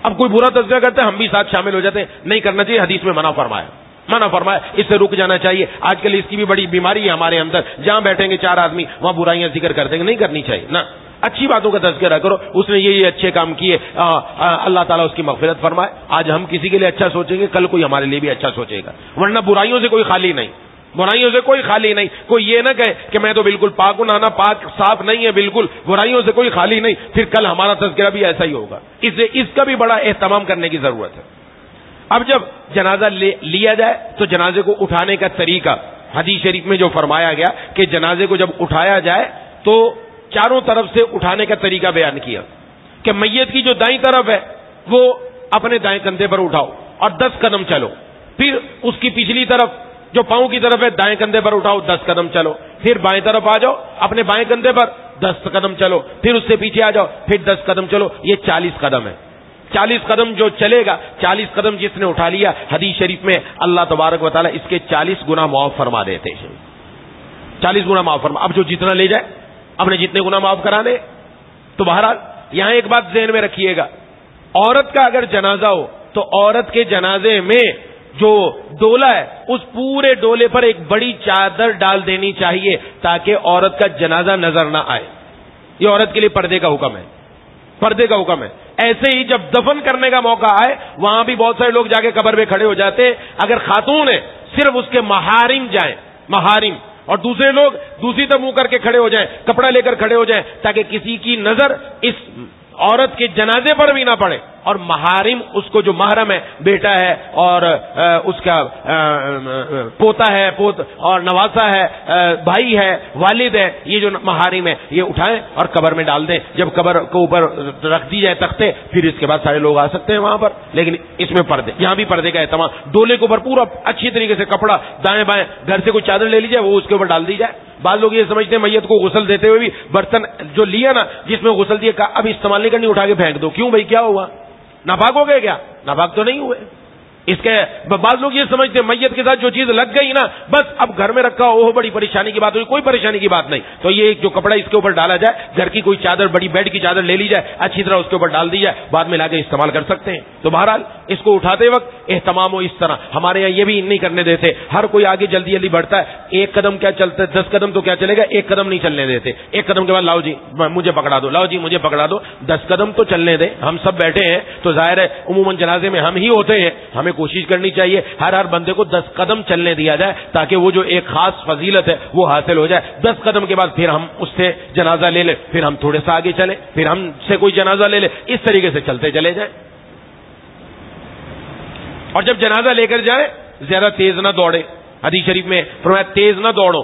اب کوئی برا تذکرہ کرتے ہیں ہم بھی ساتھ شامل ہو جاتے ہیں, نہیں کرنا چاہیے. حدیث میں منع فرمایا, اس سے رک جانا چاہیے. آج کل اس کی بھی بڑی بیماری ہے ہمارے اندر, جہاں بیٹھیں گے 4 آدمی وہاں برائیاں ذکر کرتے ہیں, نہیں کرنی چاہیے نا. اچھی باتوں کا تذکرہ کرو, اس نے یہ اچھے کام کیے, اللہ تعالیٰ اس کی مغفرت فرمائے. آج ہم کسی کے لیے اچھا سوچیں گے, کل کوئی ہمارے لیے بھی اچھا سوچے گا. ورنہ برائیوں سے کوئی خالی نہیں, برائیوں سے کوئی خالی نہیں. کوئی یہ نہ کہے کہ میں تو بالکل پاک نانا پاک صاف نہیں ہے, بالکل برائیوں سے کوئی خالی نہیں, پھر کل ہمارا تذکرہ بھی ایسا ہی ہوگا. اس کا بھی بڑا اہتمام کرنے کی ضرورت ہے. اب جب جنازہ لیا جائے تو جنازے کو اٹھانے کا طریقہ حدیث شریف میں جو فرمایا گیا کہ جنازے کو جب اٹھایا جائے تو چاروں طرف سے اٹھانے کا طریقہ بیان کیا کہ میت کی جو دائیں طرف ہے وہ اپنے دائیں کندھے پر اٹھاؤ اور 10 قدم چلو. پھر اس کی پچھلی طرف جو پاؤں کی طرف ہے دائیں کندھے پر اٹھاؤ 10 قدم چلو. پھر بائیں طرف آ جاؤ اپنے بائیں کندھے پر 10 قدم چلو. پھر اس سے پیچھے آ جاؤ پھر 10 قدم چلو. یہ 40 قدم ہے. 40 قدم جو چلے گا, 40 قدم جس نے اٹھا لیا, حدیث شریف میں اللہ تبارک و تعالیٰ اس کے 40 گنا معاف فرما دیتے ہیں. 40 گنا معاف فرما. اب جو جتنا لے جائے اپنے جتنے گنا معاف کرانے. تو بہرحال یہاں ایک بات ذہن میں رکھیے گا, عورت کا اگر جنازہ ہو تو عورت کے جنازے میں جو ڈولا ہے اس پورے ڈولے پر ایک بڑی چادر ڈال دینی چاہیے تاکہ عورت کا جنازہ نظر نہ آئے. یہ عورت کے لیے پردے کا حکم ہے, پردے کا حکم ہے. ایسے ہی جب دفن کرنے کا موقع آئے وہاں بھی بہت سارے لوگ جا کے قبر پہ کھڑے ہو جاتے. اگر خاتون ہے صرف اس کے محارم جائیں, محارم, اور دوسرے لوگ دوسری طرف منہ کر کے کھڑے ہو جائیں, کپڑا لے کر کھڑے ہو جائیں تاکہ کسی کی نظر اس عورت کے جنازے پر بھی نہ پڑے. اور محارم اس کو جو محرم ہے, بیٹا ہے اور اس کا پوتا ہے, پوت اور نواسا ہے, بھائی ہے, والد ہے, یہ جو محارم ہے یہ اٹھائیں اور قبر میں ڈال دیں. جب قبر کو اوپر رکھ دی جائے تختے, پھر اس کے بعد سارے لوگ آ سکتے ہیں وہاں پر. لیکن اس میں پردے, یہاں بھی پردے کا اہتمام. ڈولے کے اوپر پورا اچھی طریقے سے کپڑا دائیں بائیں, گھر سے کوئی چادر لے لی جائے وہ اس کے اوپر ڈال دی جائے. بعض لوگ یہ سمجھتے ہیں میت کو غسل دیتے ہوئے بھی برتن جو لیا نا جس میں غسل دیا اب استعمال نہیں کرنی, اٹھا کے پھینک دو. کیوں بھائی, کیا ہوا, ناپاک ہو گئے کیا؟ ناپاک تو نہیں ہوئے. اس کے بعض لوگ یہ سمجھتے ہیں میت کے ساتھ جو چیز لگ گئی نا بس اب گھر میں رکھا ہو, بڑی پریشانی کی بات ہوئی. کوئی پریشانی کی بات نہیں. تو یہ جو کپڑا اس کے اوپر ڈالا جائے, گھر کی کوئی چادر, بڑی بیڈ کی چادر لے لی جائے, اچھی طرح اس کے اوپر ڈال دی جائے, بعد میں لا کے استعمال کر سکتے ہیں. تو بہرحال اس کو اٹھاتے وقت اہتمام ہو اس طرح. ہمارے یہاں یہ بھی نہیں کرنے دیتے, ہر کوئی آگے جلدی جلدی بڑھتا ہے. ایک قدم کیا چلتا ہے, 10 قدم تو کیا چلے گا, ایک قدم نہیں چلنے دیتے. ایک قدم کے بعد لاؤ جی مجھے پکڑا دو, لاؤ جی مجھے پکڑا دو. 10 قدم تو چلنے دیں. ہم سب بیٹھے ہیں تو ظاہر ہے عموماً جنازے میں ہم ہی ہوتے ہیں, ہمیں کوشش کرنی چاہیے ہر بندے کو 10 قدم چلنے دیا جائے تاکہ وہ جو ایک خاص فضیلت ہے وہ حاصل ہو جائے. 10 قدم کے بعد پھر ہم اس سے جنازہ لے لیں, پھر ہم تھوڑے سا آگے چلیں, پھر ہم سے کوئی جنازہ لے لے, اس طریقے سے چلتے چلے جائیں. اور جب جنازہ لے کر جائیں زیادہ تیز نہ دوڑے. حدیث شریف میں فرمایا تیز نہ دوڑو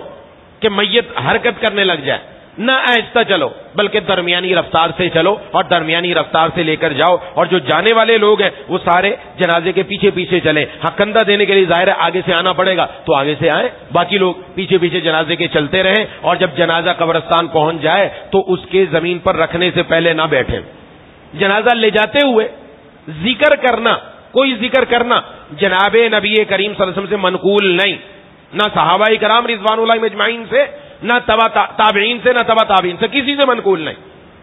کہ میت حرکت کرنے لگ جائے, نہ آہستہ چلو بلکہ درمیانی رفتار سے چلو اور درمیانی رفتار سے لے کر جاؤ. اور جو جانے والے لوگ ہیں وہ سارے جنازے کے پیچھے پیچھے چلیں. ہاں کندھا دینے کے لیے ظاہر ہے آگے سے آنا پڑے گا تو آگے سے آئیں, باقی لوگ پیچھے پیچھے جنازے کے چلتے رہیں. اور جب جنازہ قبرستان پہنچ جائے تو اس کے زمین پر رکھنے سے پہلے نہ بیٹھیں. جنازہ لے جاتے ہوئے ذکر کرنا, کوئی ذکر کرنا جناب نبی کریم صلی اللہ علیہ وسلم سے منقول نہیں, نہ صحابہ کرام رضوان اللہ اجمعین سے, نہ تابعین سے, نہ تبع تابعین سے, کسی سے منقول نہیں.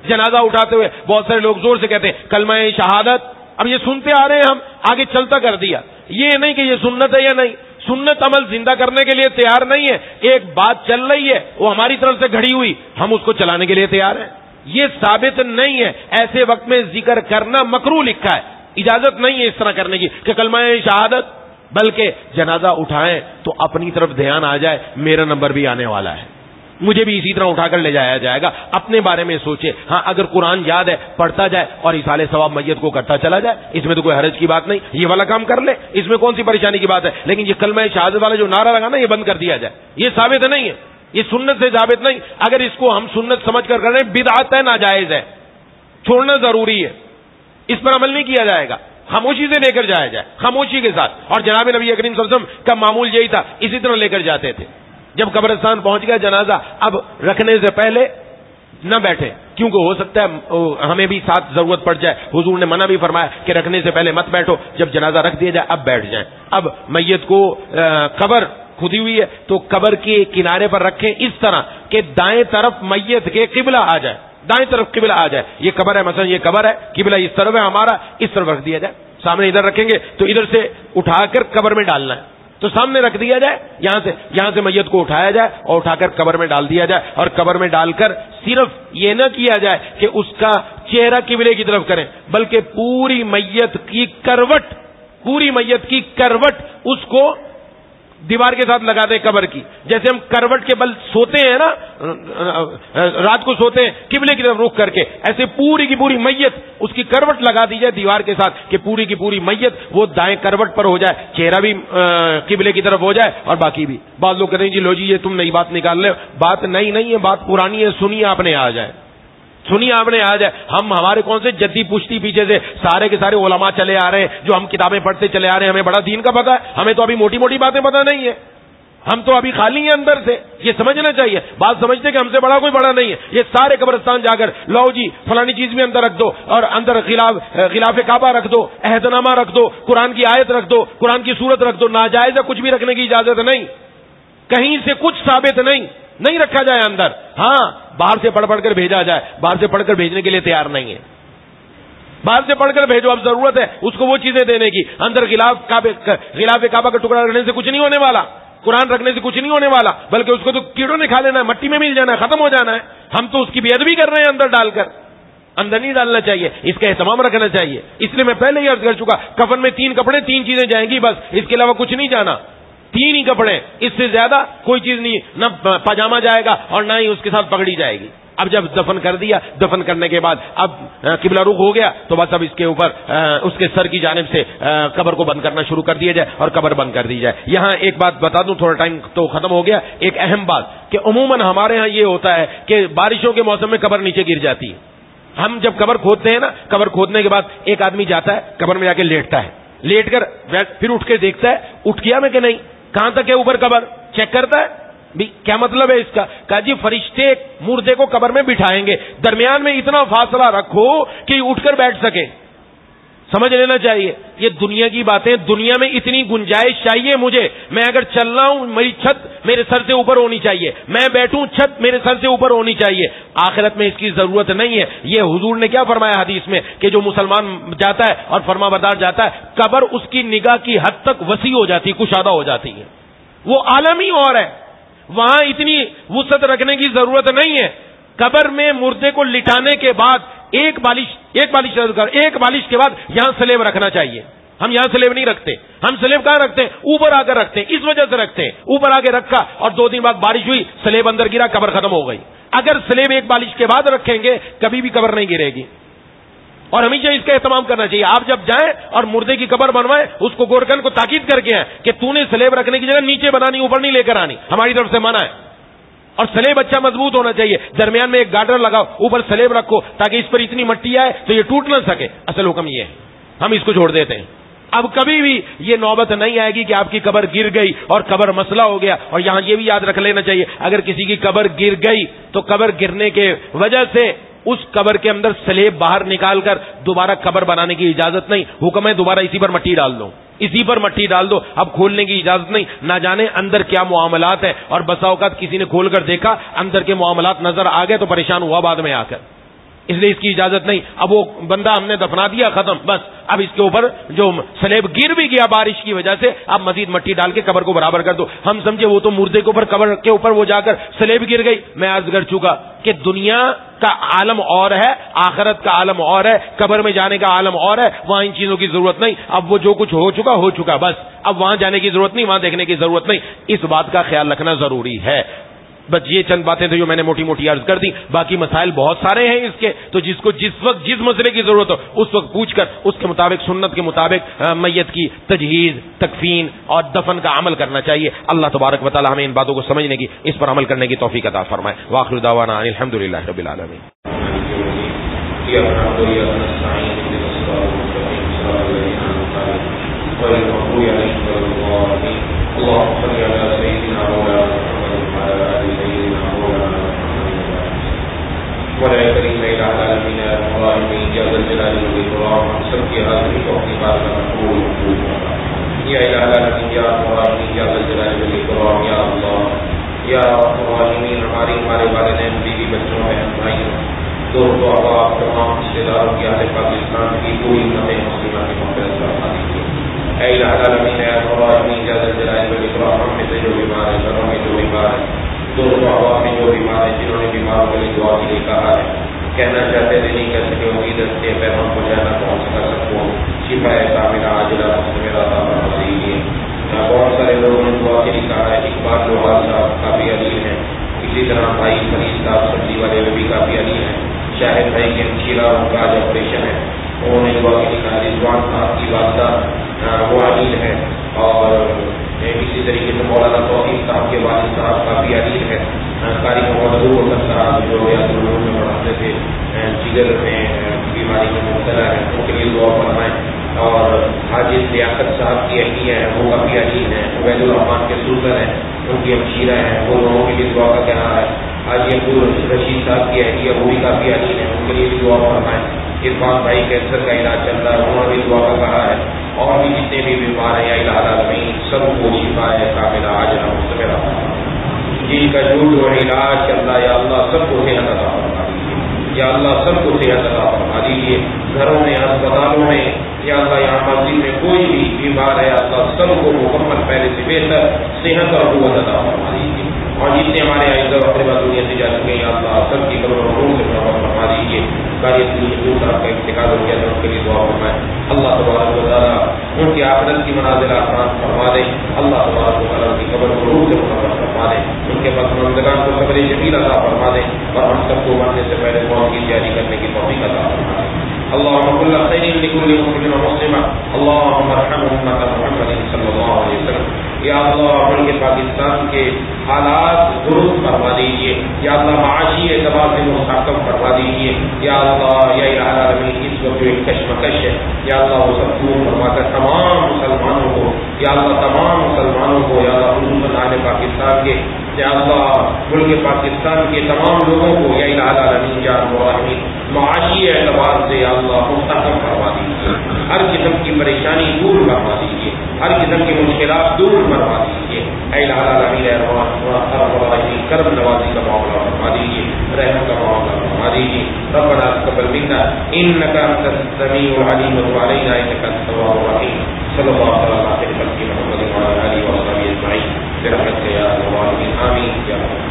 جنازہ اٹھاتے ہوئے بہت سارے لوگ زور سے کہتے ہیں کلمہ شہادت, اب یہ سنتے آ رہے ہیں ہم, آگے چلتا کر دیا. یہ نہیں کہ یہ سنت ہے یا نہیں, سنت عمل زندہ کرنے کے لیے تیار نہیں ہے. ایک بات چل رہی ہے وہ ہماری طرف سے گھڑی ہوئی, ہم اس کو چلانے کے لیے تیار ہیں. یہ ثابت نہیں ہے. ایسے وقت میں ذکر کرنا مکروہ لکھا ہے, اجازت نہیں ہے اس طرح کرنے کی کہ کلمہ شہادت, بلکہ جنازہ اٹھائیں تو اپنی طرف دھیان آ جائے میرا نمبر بھی آنے والا ہے, مجھے بھی اسی طرح اٹھا کر لے جایا جائے گا. اپنے بارے میں سوچے. ہاں اگر قرآن یاد ہے پڑھتا جائے اور ایصال ثواب میت کو کرتا چلا جائے, اس میں تو کوئی حرج کی بات نہیں, یہ والا کام کر لے, اس میں کون سی پریشانی کی بات ہے. لیکن یہ کلمہ شہادت والا جو نعرہ لگا نا یہ بند کر دیا جائے, یہ ثابت نہیں ہے, یہ سنت سے ثابت نہیں. اگر اس کو ہم سنت سمجھ کر رہے ہیں بدعت ہے, ناجائز ہے, چھوڑنا ضروری ہے, اس پر عمل نہیں کیا جائے گا. خاموشی سے لے کر جایا جائے, خاموشی کے ساتھ. اور جناب نبی کریم صلی اللہ علیہ وسلم کا معمول یہی تھا, اسی طرح لے کر جاتے تھے. جب قبرستان پہنچ گیا جنازہ, اب رکھنے سے پہلے نہ بیٹھے, کیونکہ ہو سکتا ہے ہمیں بھی ساتھ ضرورت پڑ جائے. حضور نے منع بھی فرمایا کہ رکھنے سے پہلے مت بیٹھو, جب جنازہ رکھ دیا جائے اب بیٹھ جائیں. اب میت کو قبر کھدی ہوئی ہے تو قبر کے کنارے پر رکھیں اس طرح کہ دائیں طرف میت کے قبلہ آ جائے, دائیں طرف قبلہ آ جائے. یہ قبر ہے, مثلا یہ قبر ہے, قبلہ اس طرف ہے ہمارا, اس طرف رکھ دیا جائے. سامنے ادھر رکھیں گے تو ادھر سے اٹھا کر قبر میں ڈالنا ہے, تو سامنے رکھ دیا جائے, یہاں سے میت کو اٹھایا جائے اور اٹھا کر قبر میں ڈال دیا جائے. اور قبر میں ڈال کر صرف یہ نہ کیا جائے کہ اس کا چہرہ قبلے کی طرف کریں, بلکہ پوری میت کی کروٹ اس کو دیوار کے ساتھ لگا دیں قبر کی. جیسے ہم کروٹ کے بل سوتے ہیں نا, رات کو سوتے ہیں قبلے کی طرف رخ کر کے, ایسے پوری کی پوری میت اس کی کروٹ لگا دی جائے دیوار کے ساتھ کہ پوری کی پوری میت وہ دائیں کروٹ پر ہو جائے, چہرہ بھی قبلے کی طرف ہو جائے اور باقی بھی. بعض لوگ کہتے ہیں جی لو جی یہ تم نئی بات نکال رہے ہو, بات نئی نہیں ہے, بات پرانی ہے. سنیے آپ نے آ جائے, سنیے آپ نے آ جائے. ہمارے کون سے جدی پشتی پیچھے سے سارے کے سارے علماء چلے آ رہے ہیں جو ہم کتابیں پڑھتے چلے آ رہے ہیں, ہمیں بڑا دین کا پتہ ہے. ہمیں تو ابھی موٹی موٹی باتیں پتہ نہیں ہے, ہم تو ابھی خالی ہیں اندر سے. یہ سمجھنا چاہیے. بات سمجھتے کہ ہم سے بڑا کوئی بڑا نہیں ہے. یہ سارے قبرستان جا کر لو جی فلانی چیز بھی اندر رکھ دو, اور اندر غلاف کعبہ رکھ دو, عہد نامہ رکھ دو, قرآن کی آیت رکھ دو, قرآن کی سورت رکھ دو. ناجائز ہے, کچھ بھی رکھنے کی اجازت نہیں, کہیں سے کچھ ثابت نہیں رکھا جائے اندر. ہاں باہر سے پڑھ کر بھیجا جائے, باہر سے پڑھ کر بھیجنے کے لیے تیار نہیں ہے. بعد سے پڑھ کر بھیجو. اب ضرورت ہے اس کو وہ چیزیں دینے کی. اندر غلاف کعبہ کا ٹکڑا رکھنے سے کچھ نہیں ہونے والا, قرآن رکھنے سے کچھ نہیں ہونے والا, بلکہ اس کو تو کیڑوں نے کھا لینا ہے, مٹی میں مل جانا ہے, ختم ہو جانا ہے. ہم تو اس کی بے ادبی کر رہے ہیں اندر ڈال کر. اندر نہیں ڈالنا چاہیے, اس کا اہتمام رکھنا چاہیے. اس لیے میں پہلے ہی عرض کر چکا, کفن میں 3 کپڑے 3 چیزیں جائیں گی بس, اس کے علاوہ کچھ نہیں جانا. 3 ہی کپڑے, اس سے زیادہ کوئی چیز نہیں, نہ پاجامہ جائے گا اور نہ ہی اس کے ساتھ پگڑی جائے گی. اب جب دفن کر دیا, دفن کرنے کے بعد اب قبلہ رخ ہو گیا تو بس اب اس کے اوپر اس کے سر کی جانب سے قبر کو بند کرنا شروع کر دیا جائے اور قبر بند کر دی جائے. یہاں ایک بات بتا دوں, تھوڑا ٹائم تو ختم ہو گیا, ایک اہم بات کہ عموماً ہمارے ہاں یہ ہوتا ہے کہ بارشوں کے موسم میں قبر نیچے گر جاتی ہے. ہم جب قبر کھودتے ہیں نا, قبر کھودنے کے بعد ایک آدمی جاتا ہے قبر میں جا کے لیٹتا ہے, لیٹ کر پھر اٹھ کے دیکھتا ہے اٹھ گیا میں کہ نہیں, کہاں تک ہے اوپر قبر, چیک کرتا ہے. کیا مطلب ہے اس کا؟ کہا جی فرشتے مردے کو قبر میں بٹھائیں گے, درمیان میں اتنا فاصلہ رکھو کہ اٹھ کر بیٹھ سکے. سمجھ لینا چاہیے, یہ دنیا کی باتیں. دنیا میں اتنی گنجائش چاہیے مجھے, میں اگر چل رہا ہوں میری چھت میرے سر سے اوپر ہونی چاہیے, میں بیٹھوں چھت میرے سر سے اوپر ہونی چاہیے. آخرت میں اس کی ضرورت نہیں ہے. یہ حضور نے کیا فرمایا حدیث میں کہ جو مسلمان جاتا ہے اور فرما بردار جاتا ہے, قبر اس کی نگاہ کی حد تک وسیع ہو جاتی, کشادہ ہو جاتی ہے. وہ عالم ہی اور ہے, وہاں اتنی وسعت رکھنے کی ضرورت نہیں ہے. قبر میں مردے کو لٹانے کے بعد ایک بالش کے بعد یہاں سلیب رکھنا چاہیے. ہم یہاں سلیب نہیں رکھتے, ہم سلیب کہاں رکھتے ہیں؟ اوپر آ کر رکھتے ہیں. اس وجہ سے رکھتے ہیں, اوپر آ کے رکھا اور 2 دن بعد بارش ہوئی, سلیب اندر گرا, قبر ختم ہو گئی. اگر سلیب ایک بالش کے بعد رکھیں گے کبھی بھی قبر نہیں گرے گی. اور ہمیشہ اس کا اہتمام کرنا چاہیے. آپ جب جائیں اور مردے کی قبر بنوائیں, اس کو گورکھن کو تاکید کر کے آئیں کہ تو نے سلیب رکھنے کی جگہ نیچے بنانی, اوپر نہیں لے کر آنی, ہماری طرف سے منع ہے. اور سلیب اچھا مضبوط ہونا چاہیے, درمیان میں ایک گارڈر لگاؤ, اوپر سلیب رکھو تاکہ اس پر اتنی مٹی آئے تو یہ ٹوٹ نہ سکے. اصل حکم یہ ہے, ہم اس کو چھوڑ دیتے ہیں. اب کبھی بھی یہ نوبت نہیں آئے گی کہ آپ کی قبر گر گئی اور قبر مسئلہ ہو گیا. اور یہاں یہ بھی یاد رکھ لینا چاہیے, اگر کسی کی قبر گر گئی تو قبر گرنے کے وجہ سے اس قبر کے اندر سلیب باہر نکال کر دوبارہ قبر بنانے کی اجازت نہیں. حکم ہے دوبارہ اسی پر مٹی ڈال دو, اسی پر مٹی ڈال دو. اب کھولنے کی اجازت نہیں. نہ جانے اندر کیا معاملات ہیں, اور بسا اوقات کسی نے کھول کر دیکھا اندر کے معاملات نظر آ گئے تو پریشان ہوا بعد میں آ کر. اس لیے اس کی اجازت نہیں. اب وہ بندہ ہم نے دفنا دیا, ختم, بس. اب اس کے اوپر جو سلیب گر بھی گیا بارش کی وجہ سے, اب مزید مٹی ڈال کے قبر کو برابر کر دو. ہم سمجھے وہ تو مردے کے اوپر, قبر کے اوپر وہ جا کر سلیب گر گئی. میں عرض کر چکا کہ دنیا کا عالم اور ہے, آخرت کا عالم اور ہے, قبر میں جانے کا عالم اور ہے. وہاں ان چیزوں کی ضرورت نہیں. اب وہ جو کچھ ہو چکا بس. اب وہاں جانے کی ضرورت نہیں, وہاں دیکھنے کی ضرورت نہیں. اس بات کا خیال رکھنا ضروری ہے. بس یہ چند باتیں تھیں جو میں نے موٹی موٹی عرض کر دی. باقی مسائل بہت سارے ہیں اس کے, تو جس کو جس وقت جس مسئلے کی ضرورت ہو اس وقت پوچھ کر اس کے مطابق, سنت کے مطابق میت کی تجہیز, تکفین اور دفن کا عمل کرنا چاہیے. اللہ تبارک و تعالی ہمیں ان باتوں کو سمجھنے کی, اس پر عمل کرنے کی توفیق عطا فرمائے. وآخر دعوانا الحمدللہ رب العالمین. ولا کریم الہ العالمین الرحمن یا ذل جلال والاکرام, ہم سب کی حاضری کو اپنی بات کا قبول فرما. یا الہ العالمین یا الرحمن یا ذل جلال والاکرام, یا اللہ یا الرحمن, ہمارے والدین, بیوی, بچوں, بہن بھائیوں, دوستوں, احباب, تمام رشتے داروں کی اہل پاکستان کی پوری امت مسلمہ کی مغفرت فرما دیجیے. اے الہ العالمین یا الرحمن یا ذل جلال والاکرام, ہم میں سے جو بیمار ہیں, گھروں میں جو بیمار ہیں, دوستوں احباب میں جو بیمار ہیں, جنہوں نے بیماروں کے لیے دعا کے لیے کہا ہے, کہنا چاہتے تھے نہیں کہہ سکے, امید رکھتے پیغام کو جانا پہنچ کر سکوں, شفا کاملہ عاجلہ مستمرہ عطا فرما دیجیے. بہت سارے لوگوں نے دعا کے لیے کہا ہے. اقبال لوہار صاحب کافی علی ہیں, اسی طرح بھائی فرید صاحب سبزی والے میں بھی کافی علی ہیں. شاہد بھائی کے ہمشیرہ ان کا آج آپریشن ہے, انہوں نے دعا کے لیے کہا. رضوان صاحب کی والدہ وہ علیل ہے, اور اسی طریقے سے مولانا توفیق صاحب کے والد صاحب کافی علیل ہے. قاری محمد ابو صاحب جو ریاض العلوم میں پڑھاتے تھے, جگر میں بیماری میں مبتلا ہے, ان کے لیے دعا فرمائیں. اور حاجی لیاقت صاحب کی اہلیہ ہے, وہ کافی علیل ہیں. عبید الرحمان کے سلطان ہیں, ان کی ہمشیرہ ہیں, وہ لوگوں کے لیے دعا کا کہنا ہے. حاجی عبد الرشید صاحب کی اہلیہ, وہ بھی کافی علیل ہیں, ان کے لیے بھی دعا فرمائیں. عرفان بھائی کینسر کا علاج چل رہا ہے, انہوں نے بھی دعا کا کہا ہے. اور بھی جتنے بھی بیمار ہیں, یا الہ العالمین سب کو شفا ہے کاملہ عاجلہ مستمرہ, جن کا جھوٹ و علاج چل رہا ہے, یا اللہ سب کو صحت عطا فرما دیجیے. یا اللہ سب کو صحت عطا فرما دیجیے. گھروں میں، اسپتالوں میں، یا اللہ یہاں مسجد میں کوئی بھی بیمار ہے اللہ سب کو مکمل پہلے سے بہتر صحت اور قوت عطا فرما دیجیے. اور جتنے ہمارے اعزاء و اقربا دنیا سے جا چکے ہیں اللہ سب کی قبر و روح سے مرحمت فرما دیجیے. قاری حضور صاحب کا انتقال ہو گیا تو ان کے لیے دعا فرمائیں. اللہ تبارک و تعالیٰ ان کی آخرت کی منازل آسان فرما دے. اللہ تبارک و تعالیٰ ان کی قبر و روح سے مرحمت فرما دے. ان کے پسماندگان کو صبر جمیل عطا فرما دے اور ہم سب کو مرنے سے پہلے موت کی تیاری کرنے کی توفیق عطا فرما دے. اللهم كل خير لكل مسلم ومسلمة اللهم ارحم امة محمد صلی اللہ علیہ وسلم. یا اللہ ملک پاکستان کے حالات درست فرما دیجیے. یا اللہ معاشی اعتبار سے مستحکم فرما دیجیے. یا اللہ یا الہ العالمین اس وقت جو ایک کشمکش ہے یا اللہ وہ سب دور فرما کر تمام مسلمانوں کو یا اللہ تمام مسلمانوں کو یا اللہ خصوصاً اہل پاکستان کے یا اللہ ملک پاکستان کے تمام لوگوں کو یا الہ العالمین یا رب العالمین معاشی اعتبار سے یا اللہ مستحکم فرما دیجیے. ہر قسم کی پریشانی دور فرما دیجیے. ہر قسم کی مشکلات دور فرما دیجیے. اے الہ العالمین اے رب العالمین کرم نوازی کا معاملہ فرما دیجیے. رحم کا معاملہ فرما دیجیے. ربنا تقبل منا انك انت السميع العليم وتب علينا انك انت التواب الرحيم. صلی اللہ تعالی علیہ وسلم محمد وعلى اله وصحبه اجمعین برحمتك یا ارحم الراحمین آمین یا رب.